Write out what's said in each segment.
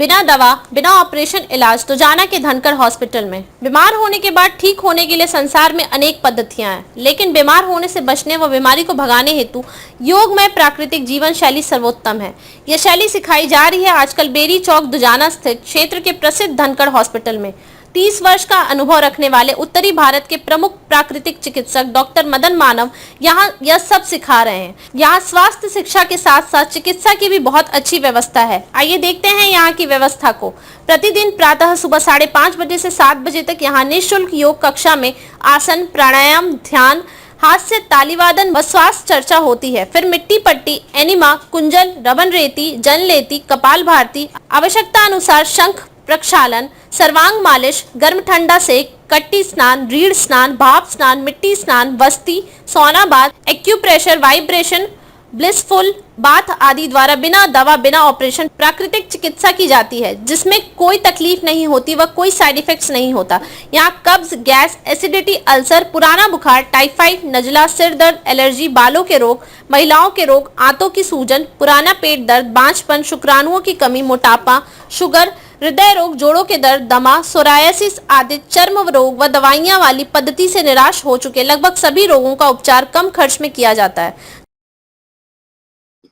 बिना दवा बिना ऑपरेशन इलाज तो जाना के धनकर हॉस्पिटल में। बीमार होने के बाद ठीक होने के लिए संसार में अनेक पद्धतियां हैं, लेकिन बीमार होने से बचने व बीमारी को भगाने हेतु योगमय प्राकृतिक जीवन शैली सर्वोत्तम है। यह शैली सिखाई जा रही है आजकल बेरी चौक दुजाना स्थित क्षेत्र के प्रसिद्ध धनकर हॉस्पिटल में। 30 वर्ष का अनुभव रखने वाले उत्तरी भारत के प्रमुख प्राकृतिक चिकित्सक डॉक्टर मदन मानव यहाँ यह सब सिखा रहे हैं। यहाँ स्वास्थ्य शिक्षा के साथ साथ चिकित्सा की भी बहुत अच्छी व्यवस्था है। आइए देखते हैं यहाँ की व्यवस्था को। प्रतिदिन प्रातः सुबह 5:30 बजे से 7 बजे तक यहाँ निःशुल्क योग कक्षा में आसन, प्राणायाम, ध्यान, हास्य, तालीवादन व स्वास्थ्य चर्चा होती है। फिर मिट्टी पट्टी, एनिमा, कुंजल, रबन रेती, जनलेती, कपाल भारती, आवश्यकता अनुसार शंख प्रक्षालन, सर्वांग मालिश, गर्म ठंडा सेक, कट्टी स्नान, रीढ़ स्नान, भाप स्नान, मिट्टी स्नान, वस्ती, सोना bath, acupressure, vibration, blissful bath आदि द्वारा बिना दवा बिना ऑपरेशन प्राकृतिक चिकित्सा की जाती है, जिसमें कोई तकलीफ नहीं होती व कोई साइड इफेक्ट्स नहीं होता। यहाँ कब्ज, गैस, एसिडिटी, अल्सर, पुराना बुखार, टाइफाइड, नजला, सिर दर्द, एलर्जी, बालों के रोग, महिलाओं के रोग, आंतों की सूजन, पुराना पेट दर्द, बांझपन, शुक्राणुओं की कमी, मोटापा, शुगर, हृदय रोग, जोड़ों के दर्द, दमा, सोरायसिस आदि चर्म रोग व दवाइयां वाली पद्धति से निराश हो चुके लगभग सभी रोगों का उपचार कम खर्च में किया जाता है।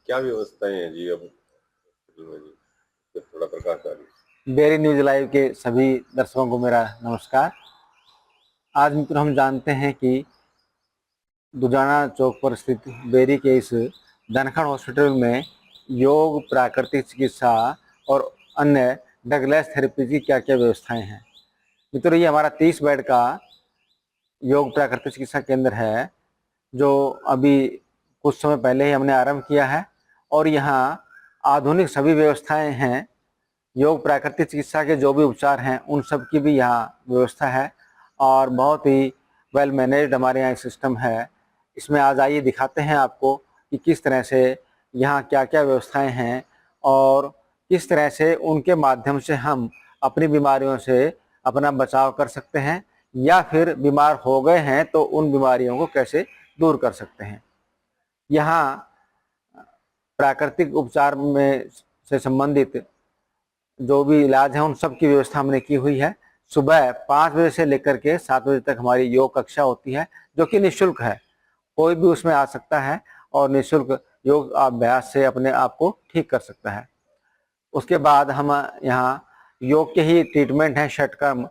क्या व्यवस्थाएं हैं जी अब हॉस्पिटल में जी? तो थोड़ा प्रकाश डालिए। बेरी न्यूज लाइव के सभी दर्शकों को मेरा नमस्कार। आज मित्र हम जानते हैं कि दुजाना चौक पर स्थित बेरी के इस धनखड़ हॉस्पिटल में योग, प्राकृतिक चिकित्सा और अन्य ड्रगलेस थेरेपी की क्या क्या व्यवस्थाएं हैं। मित्रों, ये हमारा 30 बेड का योग प्राकृतिक चिकित्सा केंद्र है, जो अभी कुछ समय पहले ही हमने आरंभ किया है और यहाँ आधुनिक सभी व्यवस्थाएं हैं। योग प्राकृतिक चिकित्सा के जो भी उपचार हैं उन सब की भी यहाँ व्यवस्था है और बहुत ही वेल मैनेज्ड हमारे यहाँ सिस्टम है। इसमें आज आइए दिखाते हैं आपको कि किस तरह से यहाँ क्या क्या व्यवस्थाएं हैं और किस तरह से उनके माध्यम से हम अपनी बीमारियों से अपना बचाव कर सकते हैं या फिर बीमार हो गए हैं तो उन बीमारियों को कैसे दूर कर सकते हैं। यहाँ प्राकृतिक उपचार में से संबंधित जो भी इलाज है उन सब की व्यवस्था हमने की हुई है। सुबह 5 बजे से लेकर के 7 बजे तक हमारी योग कक्षा होती है, जो कि निःशुल्क है। कोई भी उसमें आ सकता है और निःशुल्क योग अभ्यास से अपने आप को ठीक कर सकता है। उसके बाद हम यहाँ योग के ही ट्रीटमेंट हैं, षटकर्म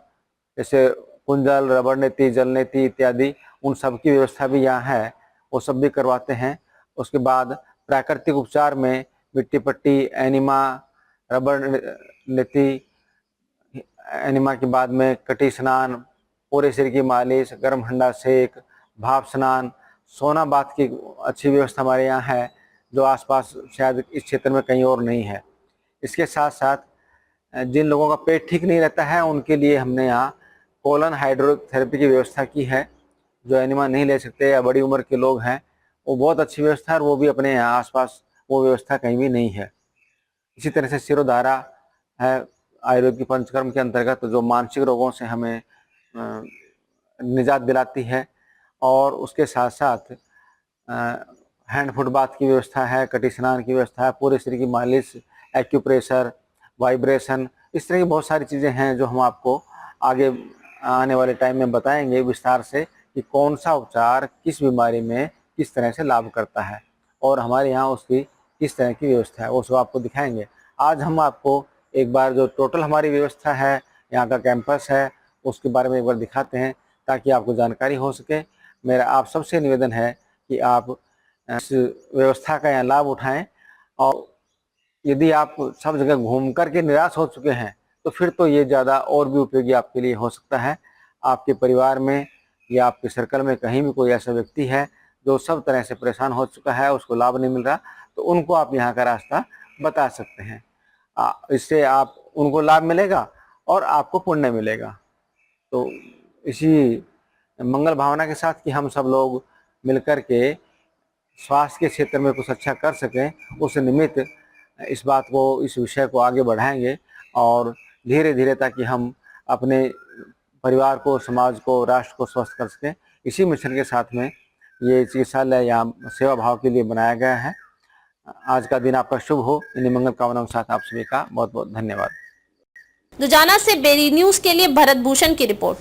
जैसे कुंजल, रबड़ नेती, जल नेती इत्यादि, उन सब की व्यवस्था भी यहाँ है, वो सब भी करवाते हैं। उसके बाद प्राकृतिक उपचार में मिट्टी पट्टी, एनिमा, रबड़ नेती, एनिमा के बाद में कटी स्नान, पूरे शरीर की मालिश, गर्म ठंडा सेक, भाप स्नान, सोना बाथ की अच्छी व्यवस्था हमारे यहाँ है, जो आसपास शायद इस क्षेत्र में कहीं और नहीं है। इसके साथ साथ जिन लोगों का पेट ठीक नहीं रहता है उनके लिए हमने यहाँ कोलन हाइड्रोथेरेपी की व्यवस्था की है। जो एनिमा नहीं ले सकते या बड़ी उम्र के लोग हैं, वो बहुत अच्छी व्यवस्था है और वो भी अपने यहाँ आसपास वो व्यवस्था कहीं भी नहीं है। इसी तरह से सिरोधारा है आयुर्वेद की पंचकर्म के अंतर्गत, जो मानसिक रोगों से हमें निजात दिलाती है। और उसके साथ साथ हैंड फुट बाथ की व्यवस्था है, कटी स्नान की व्यवस्था है, पूरे शरीर की मालिश, एक्यूप्रेशर, वाइब्रेशन, इस तरह की बहुत सारी चीज़ें हैं जो हम आपको आगे आने वाले टाइम में बताएंगे विस्तार से कि कौन सा उपचार किस बीमारी में किस तरह से लाभ करता है और हमारे यहाँ उसकी किस तरह की व्यवस्था है, वो सब आपको दिखाएंगे। आज हम आपको एक बार जो टोटल हमारी व्यवस्था है, यहाँ का कैंपस है, उसके बारे में एक बार दिखाते हैं ताकि आपको जानकारी हो सके। मेरा आप सबसे निवेदन है कि आप इस व्यवस्था का यहाँ लाभ उठाएं और यदि आप सब जगह घूम कर के निराश हो चुके हैं तो फिर तो ये ज़्यादा और भी उपयोगी आपके लिए हो सकता है। आपके परिवार में या आपके सर्कल में कहीं भी कोई ऐसा व्यक्ति है जो सब तरह से परेशान हो चुका है, उसको लाभ नहीं मिल रहा, तो उनको आप यहाँ का रास्ता बता सकते हैं। इससे आप उनको लाभ मिलेगा और आपको पुण्य मिलेगा। तो इसी मंगल भावना के साथ कि हम सब लोग मिलकर के स्वास्थ्य के क्षेत्र में कुछ अच्छा कर सकें, उस निमित्त इस बात को, इस विषय को आगे बढ़ाएंगे और धीरे धीरे ताकि हम अपने परिवार को, समाज को, राष्ट्र को स्वस्थ कर सकें। इसी मिशन के साथ में ये चिकित्सालय यहाँ सेवा भाव के लिए बनाया गया है। आज का दिन आपका शुभ हो। इन्हीं मंगल कामनाओं के साथ आप सभी का बहुत बहुत धन्यवाद। दुजाना से बेरी न्यूज के लिए भरत भूषण की रिपोर्ट।